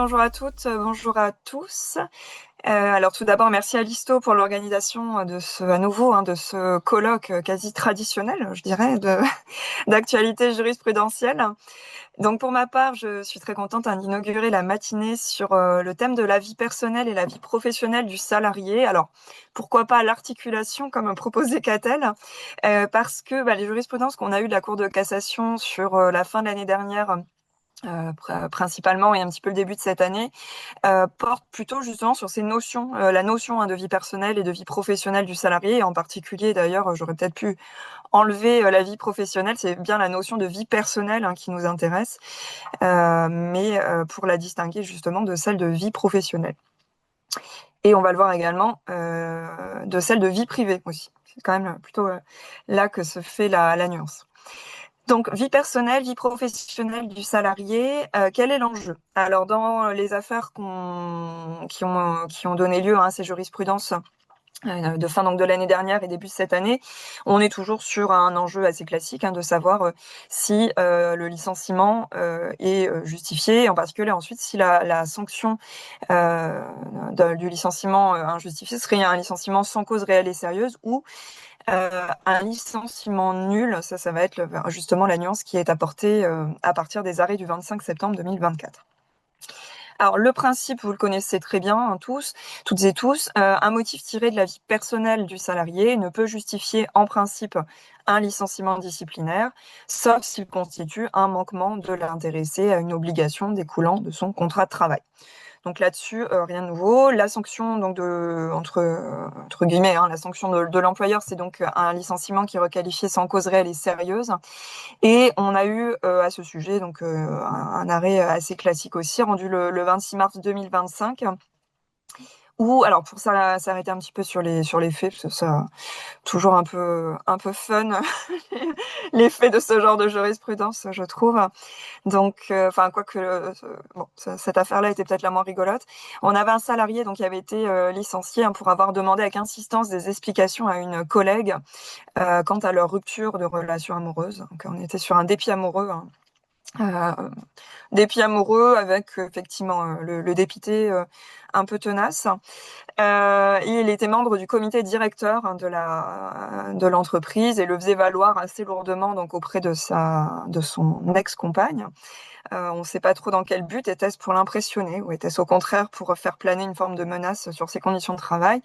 bonjour à toutes, bonjour à tous. Alors tout d'abord, merci à l'ISTO pour l'organisation de à nouveau, de ce colloque quasi traditionnel, je dirais, d'actualité jurisprudentielle. Donc pour ma part, je suis très contente d'inaugurer la matinée sur le thème de la vie personnelle et la vie professionnelle du salarié. Alors pourquoi pas l'articulation comme proposait Catel, parce que les jurisprudences qu'on a eues de la Cour de cassation sur la fin de l'année dernière, principalement, et un petit peu le début de cette année, porte plutôt justement sur ces notions, la notion de vie personnelle et de vie professionnelle du salarié. Et en particulier, d'ailleurs, j'aurais peut-être pu enlever la vie professionnelle, c'est bien la notion de vie personnelle qui nous intéresse, mais pour la distinguer justement de celle de vie professionnelle. Et on va le voir également de celle de vie privée aussi. C'est quand même plutôt là que se fait la nuance. Donc, vie personnelle, vie professionnelle du salarié, quel est l'enjeu? Alors, dans les affaires qui ont donné lieu à ces jurisprudences de fin donc de l'année dernière et début de cette année, on est toujours sur un enjeu assez classique, de savoir si le licenciement est justifié, en particulier ensuite si la sanction du licenciement injustifié serait un licenciement sans cause réelle et sérieuse ou un licenciement nul. Ça va être justement la nuance qui est apportée à partir des arrêts du 25 septembre 2024. Alors, le principe, vous le connaissez très bien, toutes et tous, un motif tiré de la vie personnelle du salarié ne peut justifier en principe un licenciement disciplinaire, sauf s'il constitue un manquement de l'intéressé à une obligation découlant de son contrat de travail. Donc là-dessus, rien de nouveau. La sanction, donc entre guillemets, la sanction de l'employeur, c'est donc un licenciement qui est requalifié sans cause réelle et sérieuse. Et on a eu à ce sujet donc un arrêt assez classique aussi, rendu le 26 mars 2025, où, alors pour s'arrêter un petit peu sur les faits, parce que ça toujours un peu fun, les faits de ce genre de jurisprudence, je trouve. Donc, quoique, cette affaire-là était peut-être la moins rigolote. On avait un salarié donc qui avait été licencié pour avoir demandé avec insistance des explications à une collègue quant à leur rupture de relation amoureuse. Donc, on était sur un dépit amoureux. Dépit amoureux avec effectivement le dépité un peu tenace. Il était membre du comité directeur de l'entreprise et le faisait valoir assez lourdement donc auprès de son ex-compagne. On ne sait pas trop dans quel but. Était-ce pour l'impressionner ou était-ce au contraire pour faire planer une forme de menace sur ses conditions de travail?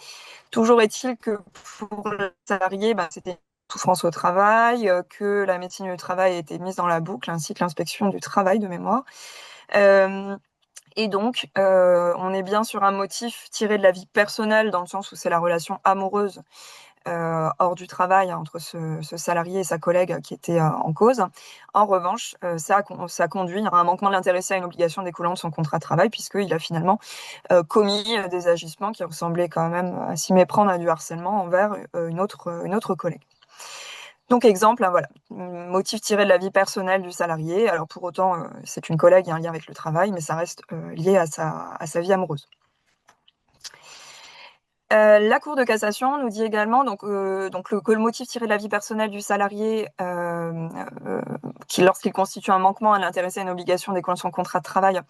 Toujours est-il que pour le salarié, c'était souffrance au travail, que la médecine du travail a été mise dans la boucle, ainsi que l'inspection du travail de mémoire. Et donc, on est bien sur un motif tiré de la vie personnelle, dans le sens où c'est la relation amoureuse hors du travail entre ce salarié et sa collègue qui était en cause. En revanche, ça conduit à un manquement de l'intéressé à une obligation découlant de son contrat de travail, puisqu'il a finalement commis des agissements qui ressemblaient quand même à s'y méprendre à du harcèlement envers une autre collègue. Donc exemple, voilà, motif tiré de la vie personnelle du salarié. Alors pour autant, c'est une collègue, il y a un lien avec le travail, mais ça reste lié à sa vie amoureuse. La Cour de cassation nous dit également que le motif tiré de la vie personnelle du salarié, lorsqu'il constitue un manquement à l'intéressé à une obligation découlant de son contrat de travail,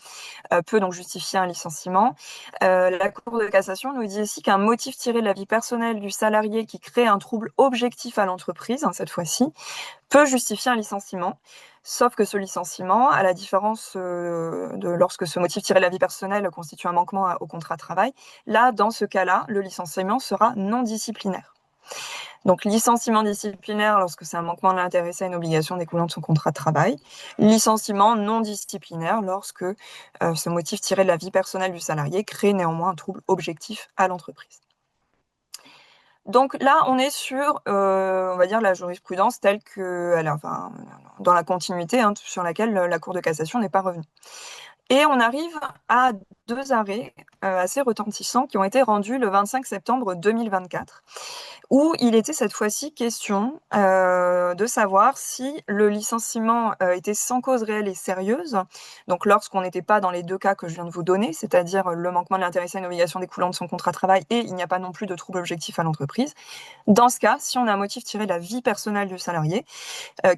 peut donc justifier un licenciement. La Cour de cassation nous dit aussi qu'un motif tiré de la vie personnelle du salarié qui crée un trouble objectif à l'entreprise, cette fois-ci, peut justifier un licenciement, sauf que ce licenciement, à la différence de lorsque ce motif tiré de la vie personnelle constitue un manquement au contrat de travail, là, dans ce cas-là, le licenciement sera non disciplinaire. Donc, licenciement disciplinaire lorsque c'est un manquement de l'intéressé à une obligation découlant de son contrat de travail. Licenciement non disciplinaire lorsque ce motif tiré de la vie personnelle du salarié crée néanmoins un trouble objectif à l'entreprise. Donc là, on est sur, on va dire, la jurisprudence telle que, dans la continuité sur laquelle la Cour de cassation n'est pas revenue. Et on arrive à deux arrêts assez retentissants qui ont été rendus le 25 septembre 2024. où il était cette fois-ci question de savoir si le licenciement était sans cause réelle et sérieuse, donc lorsqu'on n'était pas dans les deux cas que je viens de vous donner, c'est-à-dire le manquement de l'intéressé à une obligation découlant de son contrat de travail et il n'y a pas non plus de trouble objectif à l'entreprise. Dans ce cas, si on a un motif tiré de la vie personnelle du salarié,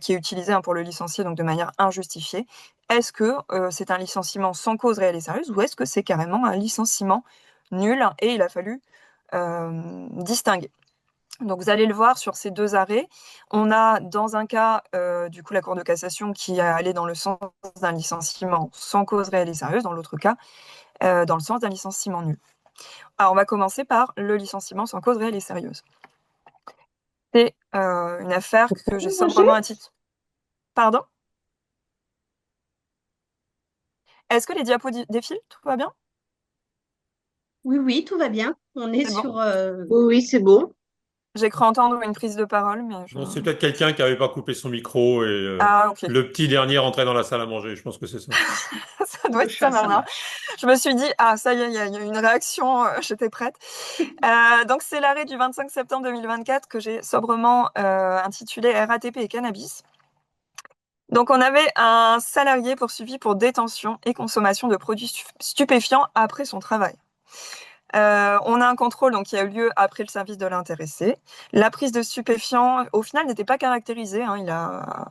qui est utilisé pour le licencier donc de manière injustifiée, est-ce que c'est un licenciement sans cause réelle et sérieuse ou est-ce que c'est carrément un licenciement nul et il a fallu distinguer. Donc vous allez le voir sur ces deux arrêts. On a dans un cas, du coup, la Cour de cassation qui a allé dans le sens d'un licenciement sans cause réelle et sérieuse, dans l'autre cas, dans le sens d'un licenciement nul. Alors on va commencer par le licenciement sans cause réelle et sérieuse. C'est une affaire que j'ai sobrement intitulée. Pardon? Est-ce que les diapos défilent? Tout va bien? Oui, oui, tout va bien. On est C'est bon? sur... Oui, oui, c'est bon. J'ai cru entendre une prise de parole, mais je... Non, c'est peut-être quelqu'un qui n'avait pas coupé son micro et Ah, ok. le petit dernier rentrait dans la salle à manger. Je pense que c'est ça. Ça doit être ça, Ça Bernard. marche. Je me suis dit, ah, ça y est, il y a une réaction, j'étais prête. Donc, c'est l'arrêt du 25 septembre 2024 que j'ai sobrement intitulé RATP et cannabis. Donc, on avait un salarié poursuivi pour détention et consommation de produits stupéfiants après son travail. On a un contrôle donc, qui a eu lieu après le service de l'intéressé. La prise de stupéfiants, au final, n'était pas caractérisée. Hein. Il a,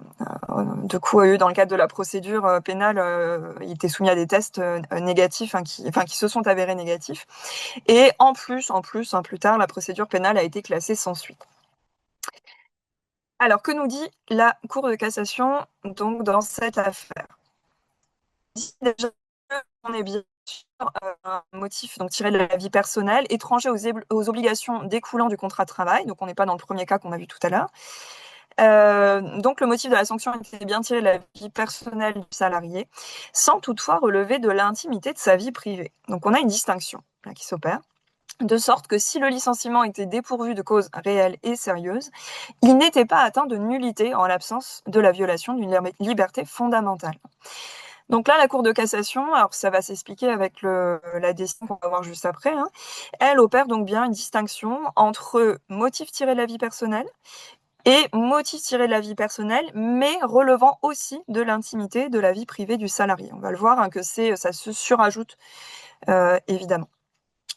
de coup, eu, dans le cadre de la procédure pénale, il était soumis à des tests négatifs, hein, qui se sont avérés négatifs. Et en plus, plus tard, la procédure pénale a été classée sans suite. Alors, que nous dit la Cour de cassation donc, dans cette affaire? Déjà, on est bien sûr un motif donc, tiré de la vie personnelle, étranger aux obligations découlant du contrat de travail, donc on n'est pas dans le premier cas qu'on a vu tout à l'heure. Donc le motif de la sanction était bien tiré de la vie personnelle du salarié, sans toutefois relever de l'intimité de sa vie privée. Donc on a une distinction là, qui s'opère, de sorte que si le licenciement était dépourvu de cause réelle et sérieuse, il n'était pas atteint de nullité en l'absence de la violation d'une liberté fondamentale. Donc là, la Cour de cassation, alors ça va s'expliquer avec la décision qu'on va voir juste après, hein, elle opère donc bien une distinction entre motif tiré de la vie personnelle et motif tiré de la vie personnelle, mais relevant aussi de l'intimité de la vie privée du salarié. On va le voir hein, que ça se surajoute évidemment.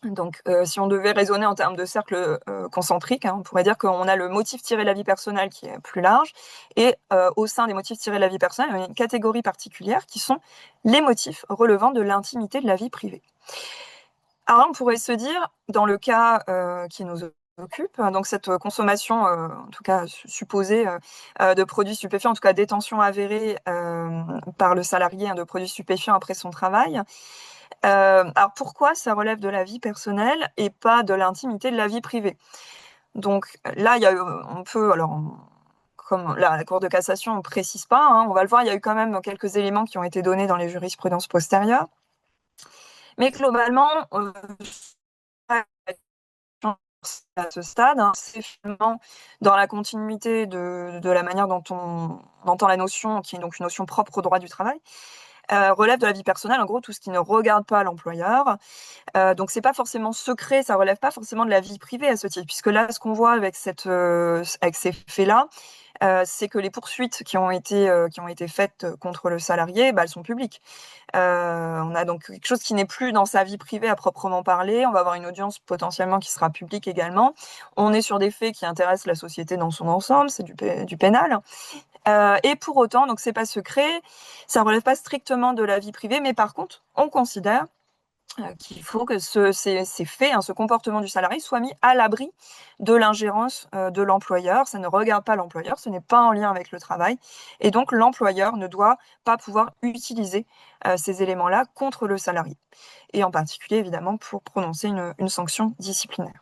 Donc, si on devait raisonner en termes de cercle concentrique, hein, on pourrait dire qu'on a le motif tiré de la vie personnelle qui est plus large, et au sein des motifs tirés de la vie personnelle, il y a une catégorie particulière qui sont les motifs relevant de l'intimité de la vie privée. Alors, on pourrait se dire, dans le cas qui nous occupe, donc cette consommation, en tout cas supposée, de produits stupéfiants, en tout cas détention avérée par le salarié hein, de produits stupéfiants après son travail, alors pourquoi ça relève de la vie personnelle et pas de l'intimité de la vie privée? Donc là, il y a, on peut, alors, comme la Cour de cassation ne précise pas, hein, on va le voir, il y a eu quand même quelques éléments qui ont été donnés dans les jurisprudences postérieures. Mais globalement, à ce stade, hein, c'est finalement dans la continuité de la manière dont on entend la notion, qui est donc une notion propre au droit du travail, relève de la vie personnelle, en gros tout ce qui ne regarde pas l'employeur. Donc c'est pas forcément secret, ça relève pas forcément de la vie privée à ce titre, puisque là ce qu'on voit avec ces faits-là, c'est que les poursuites qui ont été faites contre le salarié, bah, elles sont publiques. On a donc quelque chose qui n'est plus dans sa vie privée à proprement parler. On va avoir une audience potentiellement qui sera publique également. On est sur des faits qui intéressent la société dans son ensemble, c'est du pénal. Et pour autant, donc c'est pas secret, ça relève pas strictement de la vie privée, mais par contre, on considère qu'il faut que ces faits, hein, ce comportement du salarié soit mis à l'abri de l'ingérence de l'employeur. Ça ne regarde pas l'employeur, ce n'est pas en lien avec le travail. Et donc, l'employeur ne doit pas pouvoir utiliser ces éléments-là contre le salarié. Et en particulier, évidemment, pour prononcer une sanction disciplinaire.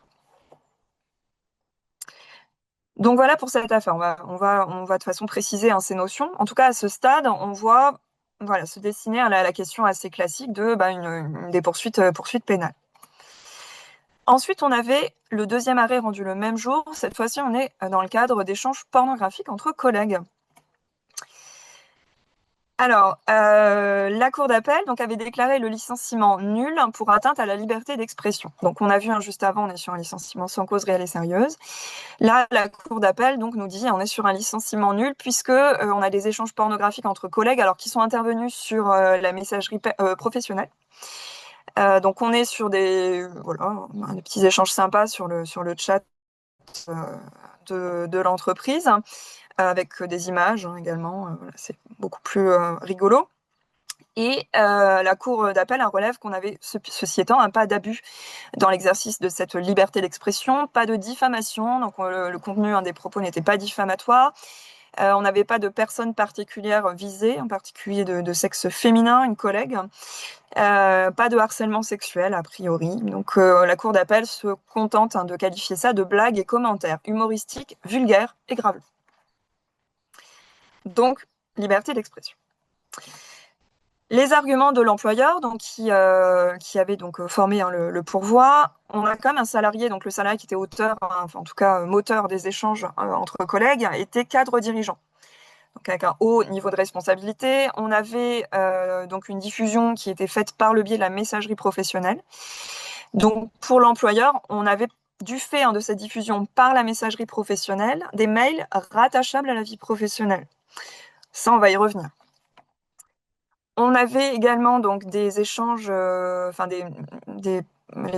Donc voilà pour cette affaire. On va de façon préciser hein, ces notions. En tout cas, à ce stade, on voit voilà, se dessiner à la question assez classique de des poursuites pénales. Ensuite, on avait le deuxième arrêt rendu le même jour. Cette fois-ci, on est dans le cadre d'échanges pornographiques entre collègues. Alors, la cour d'appel donc, avait déclaré le licenciement nul pour atteinte à la liberté d'expression. Donc, on a vu juste avant, on est sur un licenciement sans cause réelle et sérieuse. Là, la cour d'appel donc nous dit on est sur un licenciement nul puisque on a des échanges pornographiques entre collègues alors qui sont intervenus sur la messagerie professionnelle. Donc, on est sur des petits échanges sympas sur le chat de l'entreprise avec des images également. Voilà, c'est beaucoup plus rigolo. Et la Cour d'appel relève qu'on avait, ceci étant, pas d'abus dans l'exercice de cette liberté d'expression, pas de diffamation, donc le contenu des propos n'était pas diffamatoire. On n'avait pas de personne particulière visée, en particulier de sexe féminin, une collègue. Pas de harcèlement sexuel, a priori. Donc la Cour d'appel se contente de qualifier ça de blagues et commentaires humoristiques, vulgaires et graveleux. Donc, liberté d'expression. Les arguments de l'employeur, donc qui avait donc formé le pourvoi, on a quand même un salarié, donc le salarié qui était auteur, enfin en tout cas moteur des échanges entre collègues, était cadre dirigeant. Donc avec un haut niveau de responsabilité, on avait donc une diffusion qui était faite par le biais de la messagerie professionnelle. Donc pour l'employeur, on avait du fait de cette diffusion par la messagerie professionnelle des mails rattachables à la vie professionnelle. Ça, on va y revenir. On avait également donc des échanges, les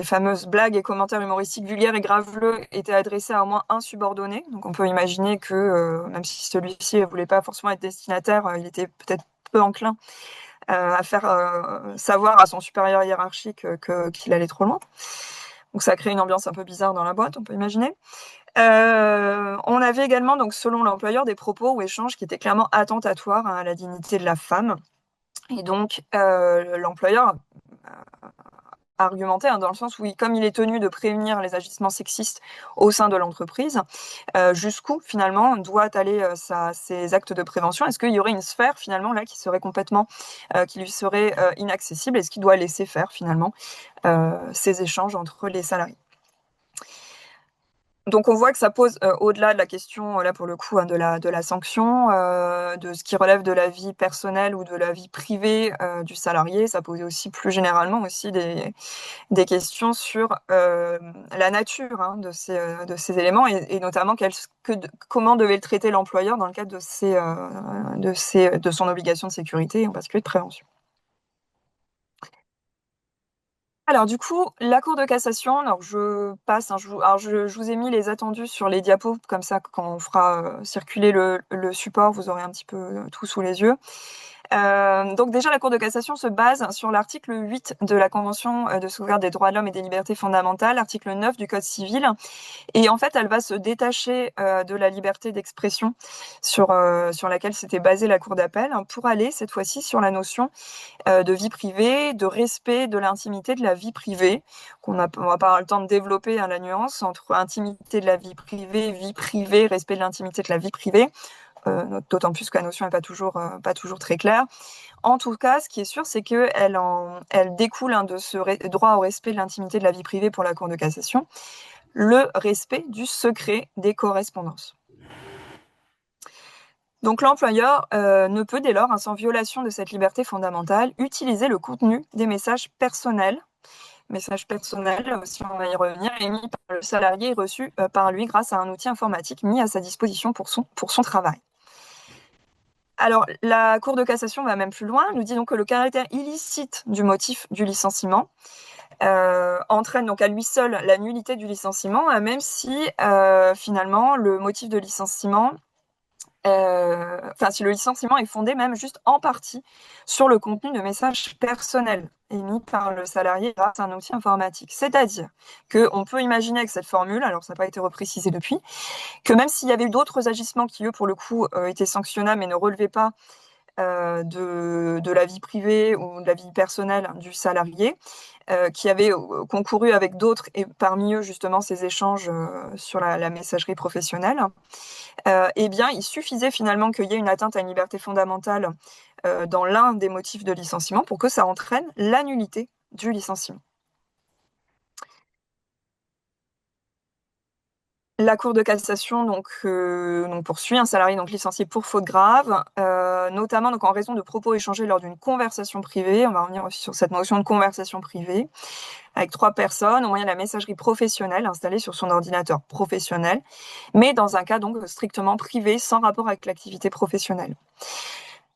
fameuses blagues et commentaires humoristiques vulgaires et graveleux étaient adressés à au moins un subordonné. Donc on peut imaginer que même si celui-ci ne voulait pas forcément être destinataire, il était peut-être peu enclin à faire savoir à son supérieur hiérarchique qu'il allait trop loin. Donc ça a créé une ambiance un peu bizarre dans la boîte, on peut imaginer. On avait également, donc selon l'employeur, des propos ou échanges qui étaient clairement attentatoires à la dignité de la femme. Et donc, l'employeur argumentait dans le sens où, comme il est tenu de prévenir les agissements sexistes au sein de l'entreprise, jusqu'où finalement doit aller ses actes de prévention? Est-ce qu'il y aurait une sphère finalement là qui serait complètement, qui lui serait inaccessible? Est-ce qu'il doit laisser faire finalement ces échanges entre les salariés? Donc on voit que ça pose, au-delà de la question, là pour le coup, de la sanction, de ce qui relève de la vie personnelle ou de la vie privée, du salarié, ça posait aussi plus généralement aussi des questions sur, la nature, de ces éléments et notamment comment devait le traiter l'employeur dans le cadre de son obligation de sécurité, en particulier de prévention. Alors du coup, la Cour de cassation, alors je passe, je vous ai mis les attendus sur les diapos, comme ça quand on fera circuler le support, vous aurez un petit peu tout sous les yeux. Donc déjà, la Cour de cassation se base sur l'article 8 de la Convention de sauvegarde des droits de l'homme et des libertés fondamentales, article 9 du Code civil. Et en fait, elle va se détacher de la liberté d'expression sur laquelle s'était basée la Cour d'appel pour aller cette fois-ci sur la notion de vie privée, de respect de l'intimité de la vie privée, on va pas avoir le temps de développer la nuance entre intimité de la vie privée, respect de l'intimité de la vie privée, d'autant plus que la notion n'est pas toujours très claire. En tout cas, ce qui est sûr, c'est qu'elle découle de ce droit au respect de l'intimité de la vie privée pour la Cour de cassation, le respect du secret des correspondances. Donc l'employeur ne peut dès lors, sans violation de cette liberté fondamentale, utiliser le contenu des messages personnels, si on va y revenir, émis par le salarié et reçus par lui grâce à un outil informatique mis à sa disposition pour son travail. Alors, la Cour de cassation va même plus loin, elle nous dit donc que le caractère illicite du motif du licenciement entraîne donc à lui seul la nullité du licenciement, même si finalement le motif de licenciement si le licenciement est fondé même juste en partie sur le contenu de messages personnels émis par le salarié grâce à un outil informatique. C'est-à-dire qu'on peut imaginer avec cette formule, alors ça n'a pas été reprécisé depuis, que même s'il y avait eu d'autres agissements qui, eux, pour le coup, étaient sanctionnables mais ne relevaient pas de la vie privée ou de la vie personnelle du salarié, qui avait concouru avec d'autres, et parmi eux justement ces échanges sur la messagerie professionnelle, eh bien il suffisait finalement qu'il y ait une atteinte à une liberté fondamentale dans l'un des motifs de licenciement pour que ça entraîne la nullité du licenciement. La Cour de cassation donc poursuit un salarié donc licencié pour faute grave, notamment donc en raison de propos échangés lors d'une conversation privée. On va revenir aussi sur cette notion de conversation privée avec 3 personnes au moyen de la messagerie professionnelle installée sur son ordinateur professionnel, mais dans un cas donc strictement privé, sans rapport avec l'activité professionnelle.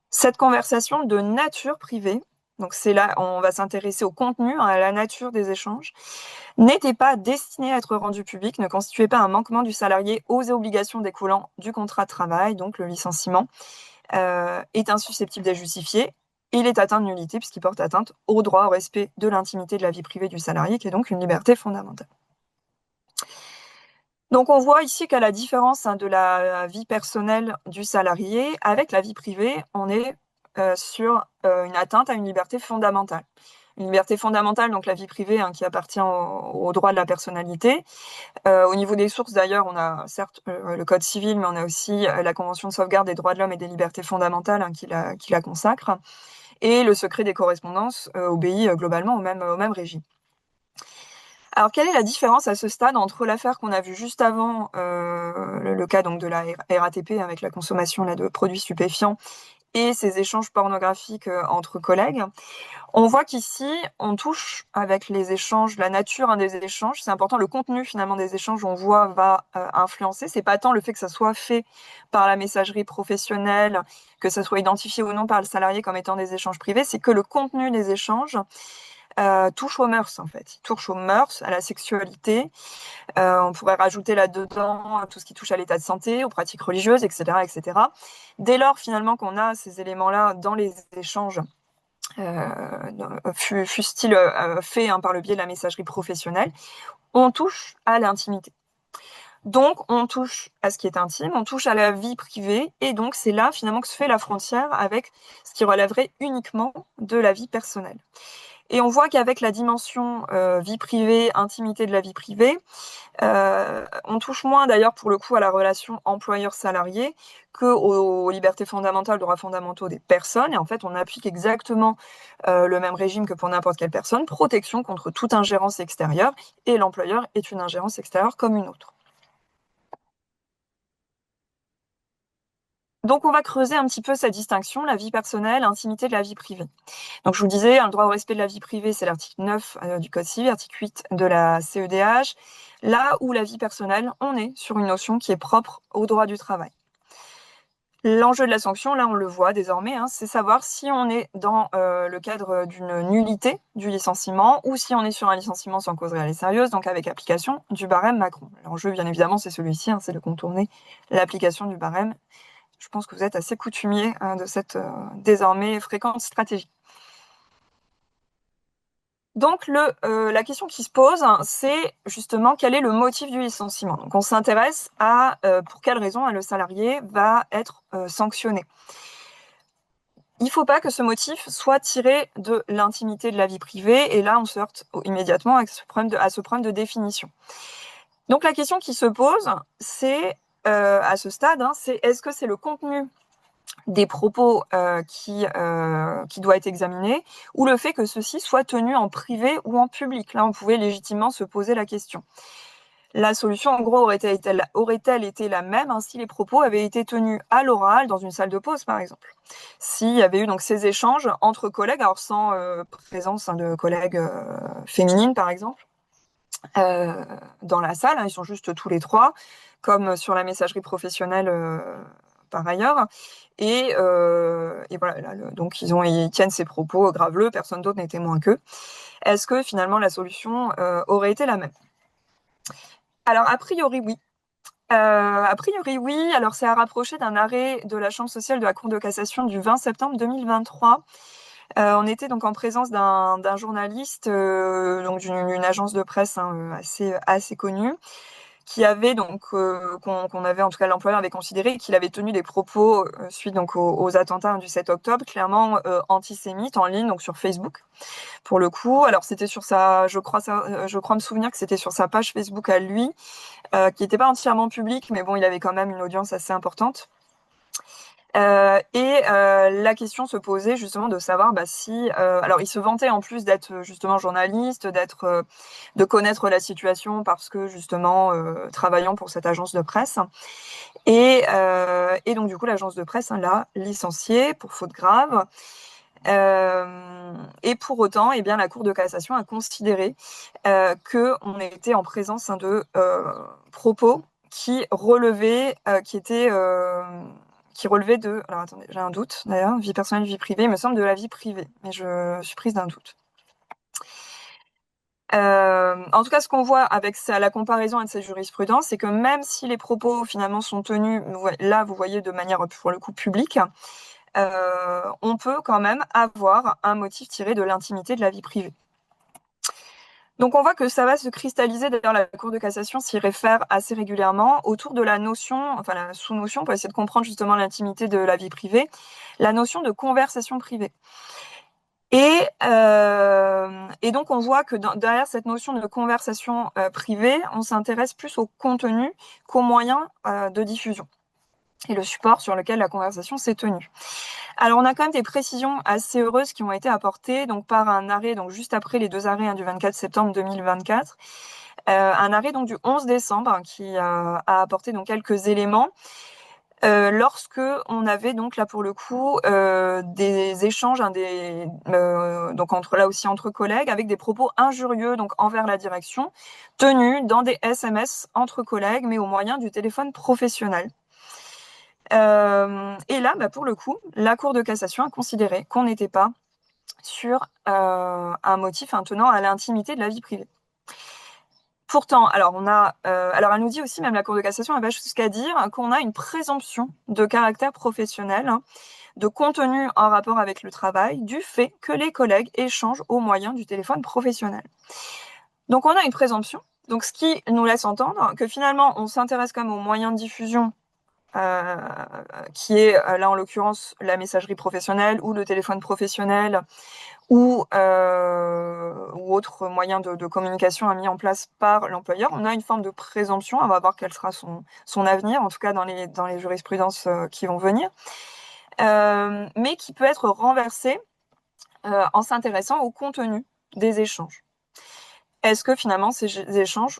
Cette conversation de nature privée, donc c'est là on va s'intéresser au contenu, à la nature des échanges, n'était pas destinée à être rendue publique, ne constituait pas un manquement du salarié aux obligations découlant du contrat de travail, donc le licenciement, est insusceptible d'être justifié. Il est atteint de nullité puisqu'il porte atteinte au droit au respect de l'intimité de la vie privée du salarié, qui est donc une liberté fondamentale. Donc on voit ici qu'à la différence de la vie personnelle du salarié, avec la vie privée, on est sur une atteinte à une liberté fondamentale. Une liberté fondamentale, donc la vie privée, qui appartient au droit de la personnalité. Au niveau des sources, d'ailleurs, on a certes le Code civil, mais on a aussi la Convention de sauvegarde des droits de l'homme et des libertés fondamentales qui la consacre. Et le secret des correspondances obéit globalement au même régime. Alors, quelle est la différence à ce stade entre l'affaire qu'on a vue juste avant, le cas donc de la RATP avec la consommation là, de produits stupéfiants et ces échanges pornographiques entre collègues? On voit qu'ici, on touche avec les échanges, la nature des échanges, c'est important, le contenu finalement des échanges, on voit, va influencer. C'est pas tant le fait que ça soit fait par la messagerie professionnelle, que ça soit identifié ou non par le salarié comme étant des échanges privés, c'est que le contenu des échanges touche aux mœurs en fait. Il touche aux mœurs, à la sexualité. On pourrait rajouter là-dedans tout ce qui touche à l'état de santé, aux pratiques religieuses, etc., etc. Dès lors finalement qu'on a ces éléments-là dans les échanges, fût-il fait par le biais de la messagerie professionnelle, on touche à l'intimité. Donc, on touche à ce qui est intime, on touche à la vie privée, et donc c'est là finalement que se fait la frontière avec ce qui relèverait uniquement de la vie personnelle. Et on voit qu'avec la dimension vie privée, intimité de la vie privée, on touche moins d'ailleurs pour le coup à la relation employeur-salarié qu'aux libertés fondamentales, droits fondamentaux des personnes. Et en fait, on applique exactement le même régime que pour n'importe quelle personne, protection contre toute ingérence extérieure, et l'employeur est une ingérence extérieure comme une autre. Donc on va creuser un petit peu cette distinction, la vie personnelle, l'intimité de la vie privée. Donc je vous disais, le droit au respect de la vie privée, c'est l'article 9 du Code civil, l'article 8 de la CEDH. Là où la vie personnelle, on est sur une notion qui est propre au droit du travail. L'enjeu de la sanction, là on le voit désormais, c'est savoir si on est dans le cadre d'une nullité du licenciement ou si on est sur un licenciement sans cause réelle et sérieuse, donc avec application du barème Macron. L'enjeu, bien évidemment, c'est celui-ci, c'est de contourner l'application du barème. Je pense que vous êtes assez coutumier de cette désormais fréquente stratégie. Donc la question qui se pose, c'est justement quel est le motif du licenciement. Donc on s'intéresse à pour quelle raison le salarié va être sanctionné. Il ne faut pas que ce motif soit tiré de l'intimité de la vie privée, et là on se heurte immédiatement à ce problème de définition. Donc la question qui se pose, c'est à ce stade, c'est est-ce que c'est le contenu des propos qui doit être examiné, ou le fait que ceux-ci soient tenus en privé ou en public. Là, on pouvait légitimement se poser la question. La solution, en gros, aurait-elle été la même si les propos avaient été tenus à l'oral, dans une salle de pause, par exemple? S'il y avait eu donc ces échanges entre collègues, alors sans présence de collègues féminines, par exemple, dans la salle, ils sont juste tous les trois, comme sur la messagerie professionnelle par ailleurs. Et voilà, là, donc ils tiennent ces propos graveleux, personne d'autre n'est témoin qu'eux. Est-ce que finalement la solution aurait été la même? Alors a priori oui. Alors c'est à rapprocher d'un arrêt de la Chambre sociale de la Cour de cassation du 20 septembre 2023. On était donc en présence d'un journaliste, donc d'une agence de presse assez connue, qui avait donc qu'on avait, en tout cas l'employeur avait considéré qu'il avait tenu des propos suite donc aux attentats du 7 octobre, clairement antisémites en ligne, donc sur Facebook pour le coup. Alors c'était sur je crois me souvenir que c'était sur sa page Facebook à lui, qui n'était pas entièrement publique, mais bon, il avait quand même une audience assez importante. La question se posait justement de savoir si, alors il se vantait en plus d'être justement journaliste, de connaître la situation parce que justement travaillant pour cette agence de presse. Et donc du coup l'agence de presse l'a licencié pour faute grave. Et pour autant, eh bien, la Cour de cassation a considéré qu'on était en présence de propos qui relevaient, qui relevaient de... Alors attendez, j'ai un doute d'ailleurs, vie personnelle, vie privée, il me semble de la vie privée, mais je suis prise d'un doute. En tout cas, ce qu'on voit avec la comparaison de ces jurisprudences, c'est que même si les propos finalement sont tenus, là vous voyez de manière pour le coup publique, on peut quand même avoir un motif tiré de l'intimité de la vie privée. Donc on voit que ça va se cristalliser, d'ailleurs la Cour de cassation s'y réfère assez régulièrement, autour de la notion, enfin la sous-notion, pour essayer de comprendre justement l'intimité de la vie privée, la notion de conversation privée. Et donc on voit que derrière cette notion de conversation privée, on s'intéresse plus au contenu qu'aux moyens de diffusion et le support sur lequel la conversation s'est tenue. Alors, on a quand même des précisions assez heureuses qui ont été apportées donc, par un arrêt, donc juste après les deux arrêts du 24 septembre 2024, un arrêt donc, du 11 décembre qui a apporté donc, quelques éléments. Lorsque on avait donc là pour le coup des échanges donc entre collègues avec des propos injurieux donc envers la direction tenus dans des SMS entre collègues mais au moyen du téléphone professionnel. Et là, pour le coup, la Cour de cassation a considéré qu'on n'était pas sur un motif tenant à l'intimité de la vie privée. Pourtant, alors elle nous dit aussi, même la Cour de cassation, elle va jusqu'à dire qu'on a une présomption de caractère professionnel, de contenu en rapport avec le travail, du fait que les collègues échangent au moyen du téléphone professionnel. Donc on a une présomption, donc ce qui nous laisse entendre que finalement on s'intéresse quand même aux moyens de diffusion qui est là en l'occurrence la messagerie professionnelle ou le téléphone professionnel ou autre moyen de communication mis en place par l'employeur. On a une forme de présomption, on va voir quel sera son avenir, en tout cas dans les jurisprudences qui vont venir, mais qui peut être renversée en s'intéressant au contenu des échanges. Est-ce que finalement ces échanges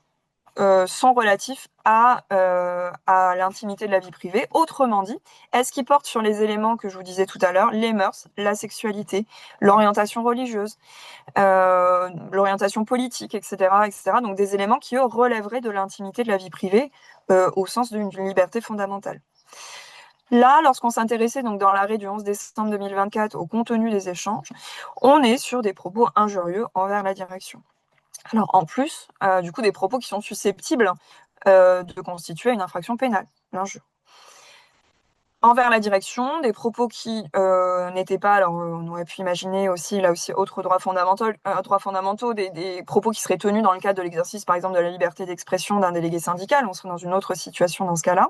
sont relatifs à l'intimité de la vie privée. Autrement dit, est-ce qu'ils portent sur les éléments que je vous disais tout à l'heure, les mœurs, la sexualité, l'orientation religieuse, l'orientation politique, etc., etc. Donc des éléments qui, eux, relèveraient de l'intimité de la vie privée au sens d'une liberté fondamentale. Là, lorsqu'on s'intéressait donc dans l'arrêt du 11 décembre 2024 au contenu des échanges, on est sur des propos injurieux envers la direction. Alors, en plus, du coup, des propos qui sont susceptibles de constituer une infraction pénale, l'injure. Envers la direction, des propos qui n'étaient pas, alors on aurait pu imaginer aussi, là aussi, autres droits fondamentaux, des propos qui seraient tenus dans le cadre de l'exercice, par exemple, de la liberté d'expression d'un délégué syndical. On serait dans une autre situation dans ce cas-là,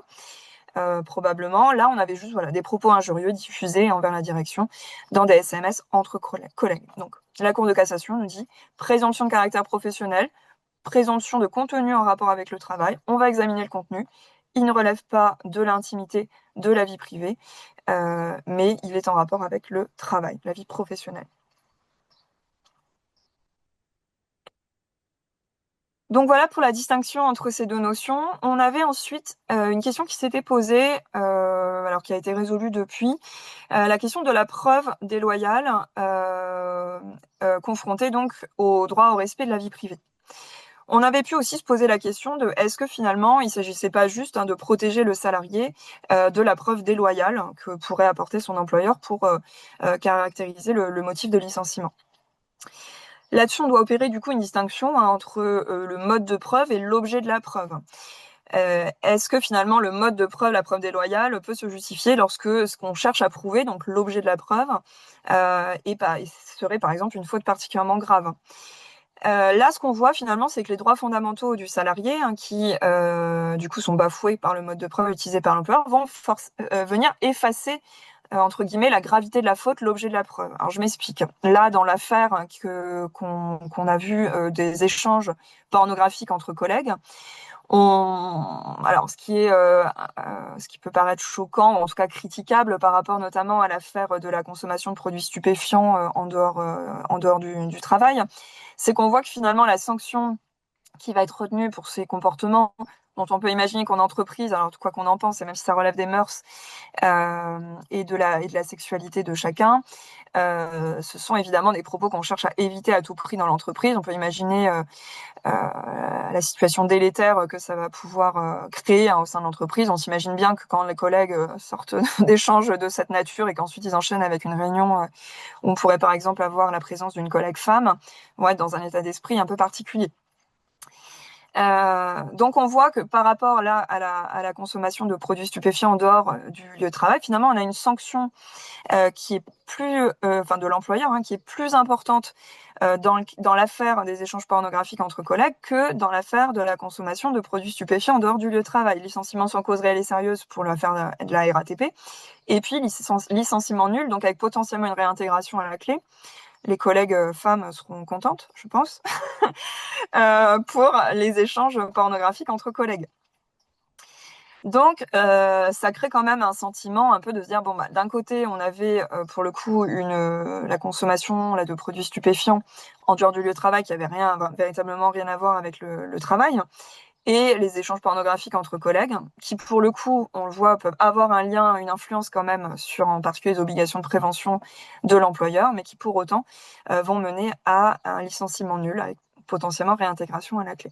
probablement. Là, on avait juste des propos injurieux diffusés envers la direction dans des SMS entre collègues. Donc, la Cour de cassation nous dit présomption de caractère professionnel, présomption de contenu en rapport avec le travail. On va examiner le contenu. Il ne relève pas de l'intimité de la vie privée, mais il est en rapport avec le travail, la vie professionnelle. Donc voilà pour la distinction entre ces deux notions. On avait ensuite une question qui s'était posée, alors qui a été résolue depuis, la question de la preuve déloyale confrontée donc au droit au respect de la vie privée. On avait pu aussi se poser la question de est-ce que finalement il ne s'agissait pas juste de protéger le salarié de la preuve déloyale que pourrait apporter son employeur pour caractériser le motif de licenciement. Là-dessus, on doit opérer du coup une distinction entre le mode de preuve et l'objet de la preuve. Est-ce que finalement le mode de preuve, la preuve déloyale, peut se justifier lorsque ce qu'on cherche à prouver, donc l'objet de la preuve, serait par exemple une faute particulièrement grave? Là, ce qu'on voit finalement, c'est que les droits fondamentaux du salarié, qui du coup sont bafoués par le mode de preuve utilisé par l'employeur, vont venir effacer entre guillemets la gravité de la faute, l'objet de la preuve. Alors je m'explique. Là, dans l'affaire qu'on a vu des échanges pornographiques entre collègues, Alors, ce qui peut paraître choquant, ou en tout cas critiquable par rapport notamment à l'affaire de la consommation de produits stupéfiants en dehors du travail, c'est qu'on voit que finalement la sanction qui va être retenue pour ces comportements dont on peut imaginer qu'en entreprise, alors quoi qu'on en pense, et même si ça relève des mœurs et de la sexualité de chacun, ce sont évidemment des propos qu'on cherche à éviter à tout prix dans l'entreprise. On peut imaginer la situation délétère que ça va pouvoir créer au sein de l'entreprise. On s'imagine bien que quand les collègues sortent d'échanges de cette nature et qu'ensuite ils enchaînent avec une réunion où on pourrait par exemple avoir la présence d'une collègue femme, on va être dans un état d'esprit un peu particulier. Donc on voit que par rapport là à la consommation de produits stupéfiants en dehors du lieu de travail, finalement on a une sanction qui est plus, enfin de l'employeur, qui est plus importante dans l'affaire des échanges pornographiques entre collègues que dans l'affaire de la consommation de produits stupéfiants en dehors du lieu de travail. Licenciement sans cause réelle et sérieuse pour l'affaire de la RATP, et puis licenciement nul, donc avec potentiellement une réintégration à la clé. Les collègues femmes seront contentes, je pense, pour les échanges pornographiques entre collègues. Donc, ça crée quand même un sentiment un peu de se dire, bon, bah, d'un côté, on avait pour le coup la consommation de produits stupéfiants en dehors du lieu de travail qui avait véritablement rien à voir avec le travail, et les échanges pornographiques entre collègues, qui pour le coup, on le voit, peuvent avoir un lien, une influence quand même sur en particulier les obligations de prévention de l'employeur, mais qui pour autant vont mener à un licenciement nul avec potentiellement réintégration à la clé.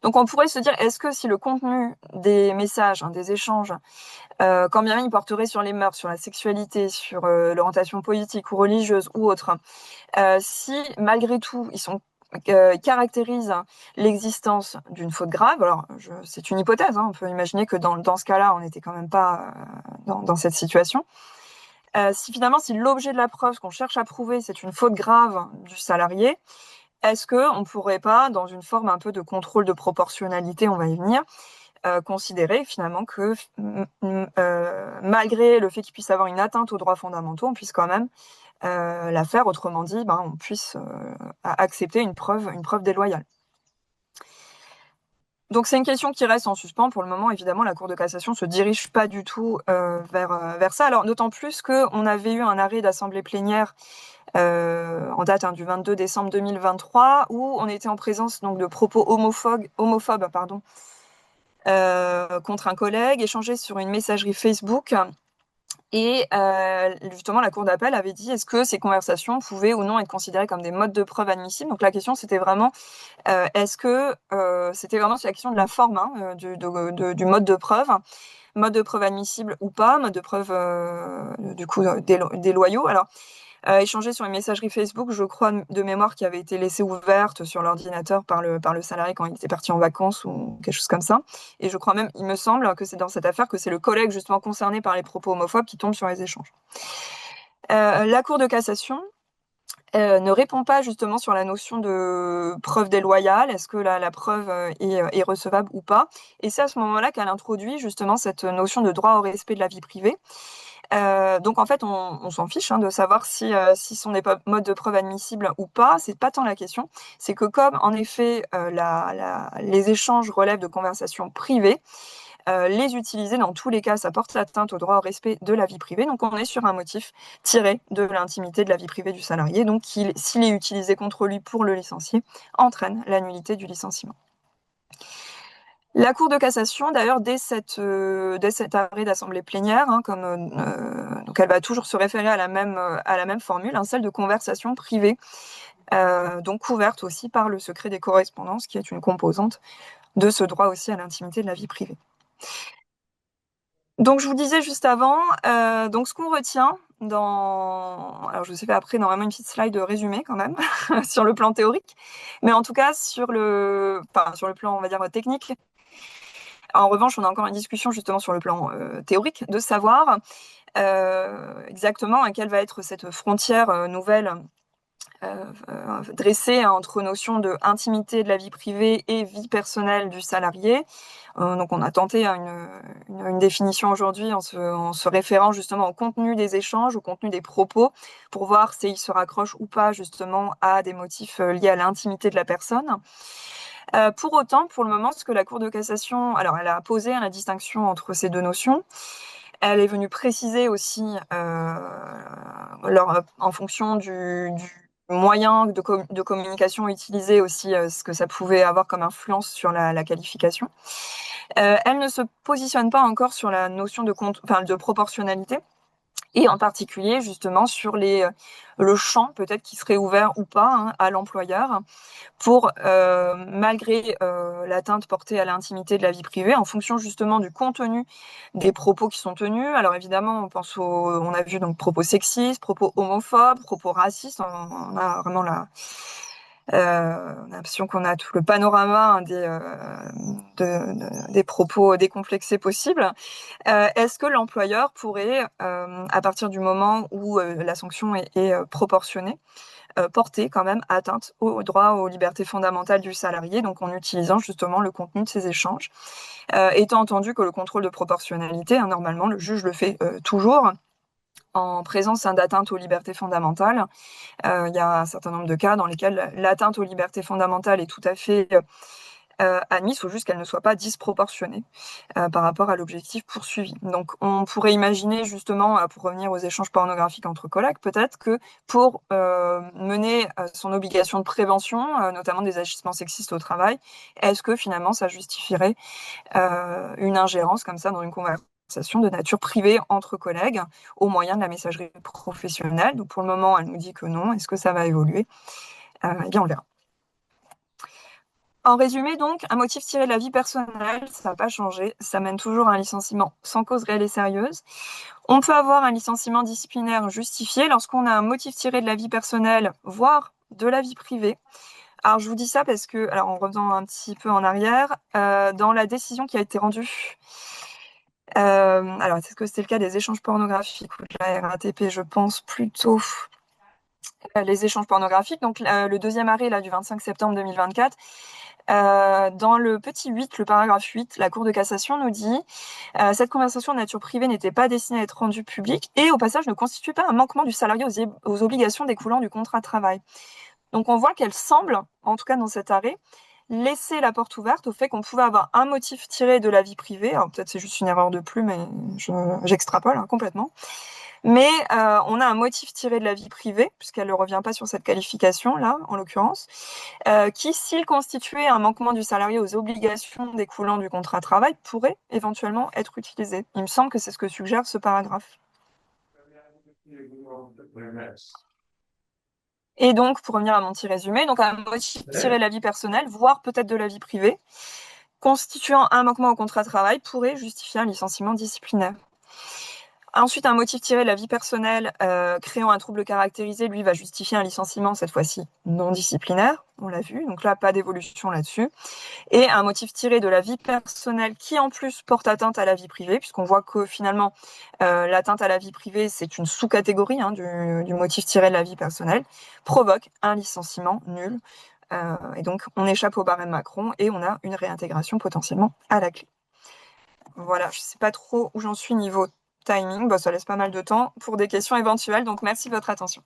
Donc on pourrait se dire, est-ce que si le contenu des messages, des échanges, quand bien même ils porteraient sur les mœurs, sur la sexualité, sur l'orientation politique ou religieuse ou autre, si malgré tout ils caractérisent l'existence d'une faute grave, alors c'est une hypothèse, on peut imaginer que dans ce cas-là, on n'était quand même pas dans cette situation. Si l'objet de la preuve, ce qu'on cherche à prouver, c'est une faute grave du salarié, est-ce qu'on ne pourrait pas, dans une forme un peu de contrôle de proportionnalité, on va y venir, considérer finalement que malgré le fait qu'il puisse avoir une atteinte aux droits fondamentaux, on puisse quand même la faire, autrement dit, on puisse accepter une preuve déloyale. Donc c'est une question qui reste en suspens pour le moment. Évidemment, la Cour de cassation se dirige pas du tout vers ça. Alors d'autant plus qu'on avait eu un arrêt d'assemblée plénière en date du 22 décembre 2023 où on était en présence donc de propos homophobes contre un collègue échangés sur une messagerie Facebook. Et justement, la Cour d'appel avait dit est-ce que ces conversations pouvaient ou non être considérées comme des modes de preuve admissibles. Donc la question, c'était vraiment est-ce que c'était vraiment sur la question de la forme du mode de preuve admissible ou pas, mode de preuve du coup déloyaux. Alors échanger sur une messagerie Facebook, je crois de mémoire, qui avait été laissée ouverte sur l'ordinateur par le salarié quand il était parti en vacances ou quelque chose comme ça. Et je crois même, il me semble que c'est dans cette affaire que c'est le collègue justement concerné par les propos homophobes qui tombe sur les échanges. La Cour de cassation ne répond pas justement sur la notion de preuve déloyale, est-ce que la preuve est recevable ou pas. Et c'est à ce moment-là qu'elle introduit justement cette notion de droit au respect de la vie privée. Donc en fait, on s'en fiche de savoir si sont des modes de preuve admissibles ou pas. C'est pas tant la question. C'est que comme en effet les échanges relèvent de conversations privées, les utiliser dans tous les cas, ça porte atteinte au droit au respect de la vie privée. Donc on est sur un motif tiré de l'intimité de la vie privée du salarié. Donc s'il est utilisé contre lui pour le licencier, entraîne la nullité du licenciement. La Cour de cassation, d'ailleurs, dès cet arrêt d'assemblée plénière, donc elle va toujours se référer à la même formule, celle de conversation privée, donc couverte aussi par le secret des correspondances, qui est une composante de ce droit aussi à l'intimité de la vie privée. Donc je vous disais juste avant, donc ce qu'on retient alors je vous ai fait après normalement une petite slide de résumé quand même sur le plan théorique, mais en tout cas sur le plan on va dire technique. En revanche, on a encore une discussion justement sur le plan théorique de savoir exactement quelle va être cette frontière nouvelle dressée entre notion de intimité de la vie privée et vie personnelle du salarié. Donc on a tenté une définition aujourd'hui en se référant justement au contenu des échanges, au contenu des propos, pour voir s'ils se raccrochent ou pas justement à des motifs liés à l'intimité de la personne. Pour autant, pour le moment, ce que la Cour de cassation, alors elle a posé la distinction entre ces deux notions. Elle est venue préciser aussi, en fonction du moyen de communication utilisé aussi, ce que ça pouvait avoir comme influence sur la qualification. Elle ne se positionne pas encore sur la notion de proportionnalité, et en particulier justement sur le champ peut-être qui serait ouvert ou pas à l'employeur pour, malgré l'atteinte portée à l'intimité de la vie privée, en fonction justement du contenu des propos qui sont tenus. Alors évidemment, on a vu donc propos sexistes, propos homophobes, propos racistes. On a vraiment on a l'impression qu'on a tout le panorama des propos décomplexés possibles. Est-ce que l'employeur pourrait, à partir du moment où la sanction est proportionnée, porter quand même atteinte au droit aux libertés fondamentales du salarié, donc en utilisant justement le contenu de ces échanges. Étant entendu que le contrôle de proportionnalité, normalement, le juge le fait toujours en présence d'atteinte aux libertés fondamentales. Il y a un certain nombre de cas dans lesquels l'atteinte aux libertés fondamentales est tout à fait admise, il faut juste qu'elle ne soit pas disproportionnée par rapport à l'objectif poursuivi. Donc on pourrait imaginer justement, pour revenir aux échanges pornographiques entre collègues, peut-être que pour mener son obligation de prévention, notamment des agissements sexistes au travail, est-ce que finalement ça justifierait une ingérence comme ça dans une conversation de nature privée entre collègues au moyen de la messagerie professionnelle? Donc pour le moment, elle nous dit que non. Est-ce que ça va évoluer? Eh bien, on verra. En résumé, donc, un motif tiré de la vie personnelle, ça n'a pas changé. Ça mène toujours à un licenciement sans cause réelle et sérieuse. On peut avoir un licenciement disciplinaire justifié lorsqu'on a un motif tiré de la vie personnelle, voire de la vie privée. Alors, je vous dis ça parce que, alors, en revenant un petit peu en arrière, dans la décision qui a été rendue, alors, est-ce que c'était le cas des échanges pornographiques ou de la RATP? Je pense plutôt les échanges pornographiques. Donc, le deuxième arrêt là, du 25 septembre 2024, dans le petit 8, le paragraphe 8, la Cour de cassation nous dit cette conversation de nature privée n'était pas destinée à être rendue publique et au passage ne constitue pas un manquement du salarié aux obligations découlant du contrat de travail. Donc on voit qu'elle semble, en tout cas dans cet arrêt, laisser la porte ouverte au fait qu'on pouvait avoir un motif tiré de la vie privée. Alors peut-être c'est juste une erreur de plume, mais j'extrapole complètement. Mais on a un motif tiré de la vie privée, puisqu'elle ne revient pas sur cette qualification-là, en l'occurrence, qui, s'il constituait un manquement du salarié aux obligations découlant du contrat de travail, pourrait éventuellement être utilisé. Il me semble que c'est ce que suggère ce paragraphe. Et donc, pour revenir à mon petit résumé, donc un motif tiré de la vie personnelle, voire peut-être de la vie privée, constituant un manquement au contrat de travail, pourrait justifier un licenciement disciplinaire. Ensuite, un motif tiré de la vie personnelle créant un trouble caractérisé, lui, va justifier un licenciement, cette fois-ci non disciplinaire, on l'a vu, donc là, pas d'évolution là-dessus. Et un motif tiré de la vie personnelle qui, en plus, porte atteinte à la vie privée, puisqu'on voit que finalement, l'atteinte à la vie privée, c'est une sous-catégorie du motif tiré de la vie personnelle, provoque un licenciement nul. Et donc, on échappe au barème Macron et on a une réintégration potentiellement à la clé. Voilà, je ne sais pas trop où j'en suis niveau timing, ça laisse pas mal de temps pour des questions éventuelles, donc merci de votre attention.